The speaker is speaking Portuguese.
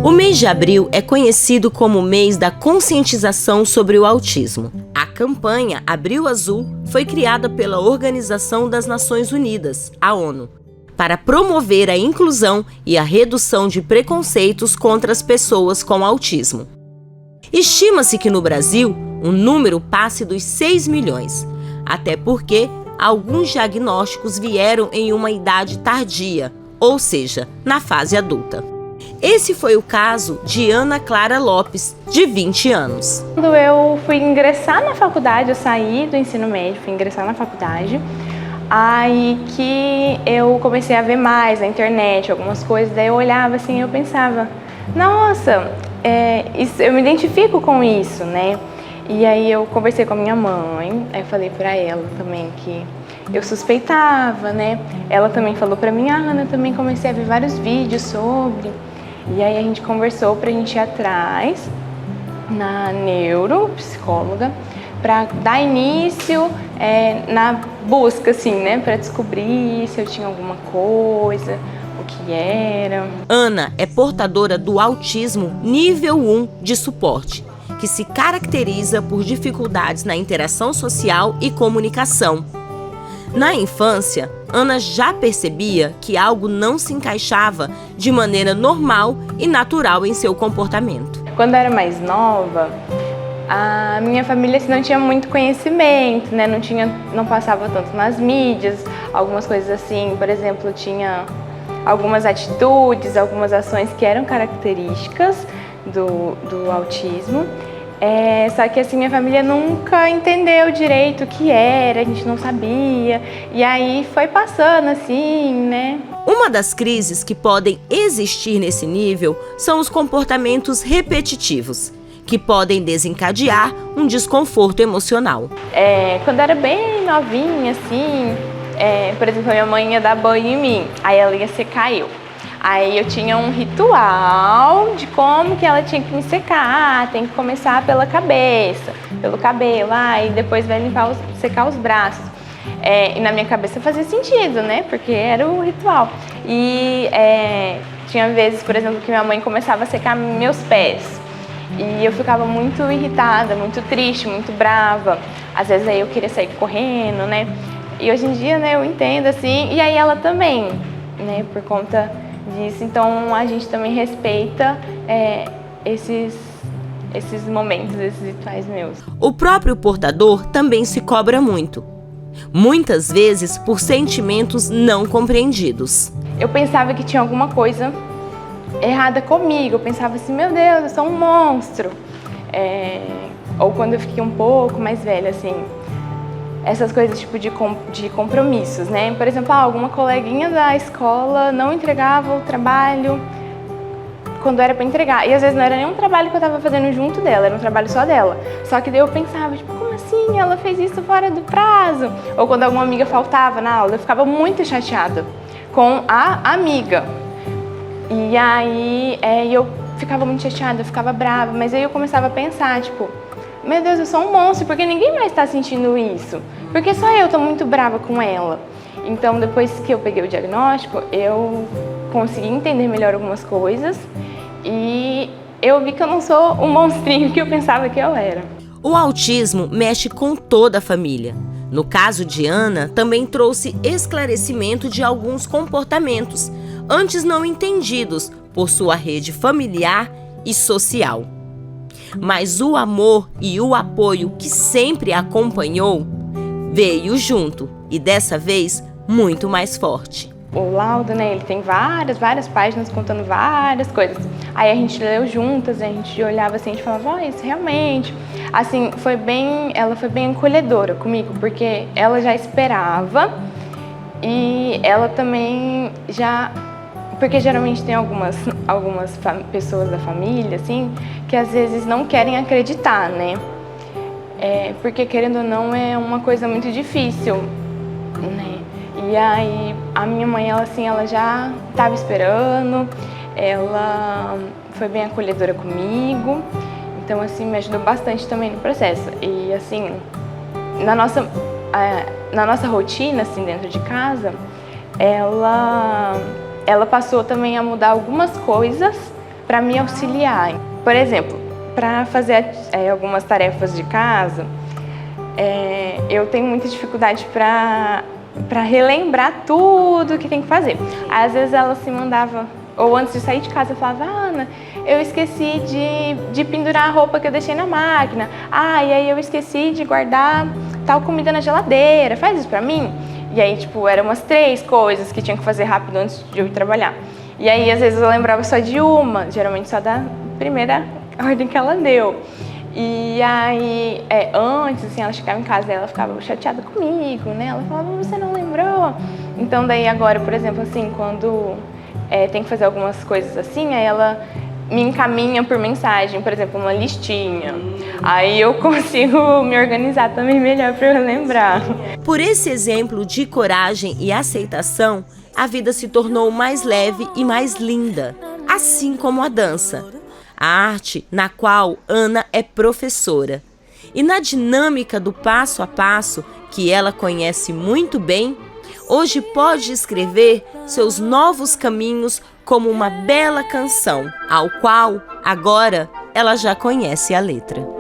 O mês de abril é conhecido como o mês da conscientização sobre o autismo. A campanha Abril Azul foi criada pela Organização das Nações Unidas, a ONU, para promover a inclusão e a redução de preconceitos contra as pessoas com autismo. Estima-se que no Brasil o número passe dos 6 milhões, até porque alguns diagnósticos vieram em uma idade tardia, ou seja, na fase adulta. Esse foi o caso de Ana Clara Lopes, de 20 anos. Quando eu fui ingressar na faculdade, eu saí do ensino médio, fui ingressar na faculdade, aí que eu comecei a ver mais na internet algumas coisas, daí eu olhava assim e eu pensava, nossa, eu me identifico com isso, né? E aí eu conversei com a minha mãe, aí eu falei pra ela também que eu suspeitava, né? Ela também falou pra mim, Ana, eu também comecei a ver vários vídeos sobre. E aí a gente conversou pra gente ir atrás na neuropsicóloga para dar início na busca, assim, né? Para descobrir se eu tinha alguma coisa, o que era. Ana é portadora do autismo nível 1 de suporte, que se caracteriza por dificuldades na interação social e comunicação. Na infância, Ana já percebia que algo não se encaixava de maneira normal e natural em seu comportamento. Quando eu era mais nova, a minha família assim, não tinha muito conhecimento, né? Não passava tanto nas mídias, algumas coisas assim, por exemplo, tinha algumas atitudes, algumas ações que eram características do autismo. Só que assim, minha família nunca entendeu direito o que era, a gente não sabia, e aí foi passando assim, né? Uma das crises que podem existir nesse nível são os comportamentos repetitivos, que podem desencadear um desconforto emocional. Quando eu era bem novinha, assim, por exemplo, a minha mãe ia dar banho em mim, aí ela ia secar eu. Aí eu tinha um ritual de como que ela tinha que me secar, tem que começar pela cabeça, pelo cabelo, e depois vai secar os braços. E na minha cabeça fazia sentido, né? Porque era o ritual. E tinha vezes, por exemplo, que minha mãe começava a secar meus pés. E eu ficava muito irritada, muito triste, muito brava. Às vezes aí eu queria sair correndo, né? E hoje em dia, né, eu entendo assim, e aí ela também, né, por conta disso. Então a gente também respeita esses momentos, esses rituais meus. O próprio portador também se cobra muito, muitas vezes por sentimentos não compreendidos. Eu pensava que tinha alguma coisa errada comigo, eu pensava assim, meu Deus, eu sou um monstro. Ou quando eu fiquei um pouco mais velha, assim, essas coisas tipo de compromissos, né? Por exemplo, alguma coleguinha da escola não entregava o trabalho quando era para entregar. E às vezes não era nenhum trabalho que eu estava fazendo junto dela, era um trabalho só dela. Só que daí eu pensava, tipo, como assim? Ela fez isso fora do prazo? Ou quando alguma amiga faltava na aula, eu ficava muito chateada com a amiga. E aí eu ficava muito chateada, eu ficava brava, mas aí eu começava a pensar, tipo, meu Deus, eu sou um monstro, porque ninguém mais está sentindo isso. Porque só eu estou muito brava com ela. Então, depois que eu peguei o diagnóstico, eu consegui entender melhor algumas coisas e eu vi que eu não sou o monstrinho que eu pensava que eu era. O autismo mexe com toda a família. No caso de Ana, também trouxe esclarecimento de alguns comportamentos, antes não entendidos por sua rede familiar e social. Mas o amor e o apoio que sempre a acompanhou veio junto e dessa vez muito mais forte. O laudo, né, ele tem várias páginas contando várias coisas. Aí a gente leu juntas, a gente olhava assim, a gente falava, isso realmente. Assim, ela foi bem acolhedora comigo, porque ela já esperava e ela também porque geralmente tem algumas pessoas da família, assim, que às vezes não querem acreditar, né? Porque, querendo ou não, é uma coisa muito difícil, né? E aí, a minha mãe, ela já estava esperando, ela foi bem acolhedora comigo, então, assim, me ajudou bastante também no processo. E, assim, na nossa rotina, assim, dentro de casa, ela passou também a mudar algumas coisas para me auxiliar. Por exemplo, para fazer algumas tarefas de casa, eu tenho muita dificuldade para relembrar tudo que tem que fazer. Às vezes ela se mandava, ou antes de sair de casa, eu falava: Ana, eu esqueci de pendurar a roupa que eu deixei na máquina. E aí eu esqueci de guardar tal comida na geladeira, faz isso pra mim? E aí, tipo, eram umas 3 coisas que tinha que fazer rápido antes de eu ir trabalhar. E aí, às vezes, eu lembrava só de uma, geralmente só da primeira ordem que ela deu. E aí, antes, assim, ela chegava em casa e ela ficava chateada comigo, né? Ela falava: você não lembrou? Então, daí agora, por exemplo, assim, quando tem que fazer algumas coisas assim, aí ela me encaminha por mensagem, por exemplo, uma listinha. Aí eu consigo me organizar também melhor para eu lembrar. Por esse exemplo de coragem e aceitação, a vida se tornou mais leve e mais linda, assim como a dança, a arte na qual Ana é professora. E na dinâmica do passo a passo, que ela conhece muito bem, hoje pode escrever seus novos caminhos como uma bela canção, ao qual, agora, ela já conhece a letra.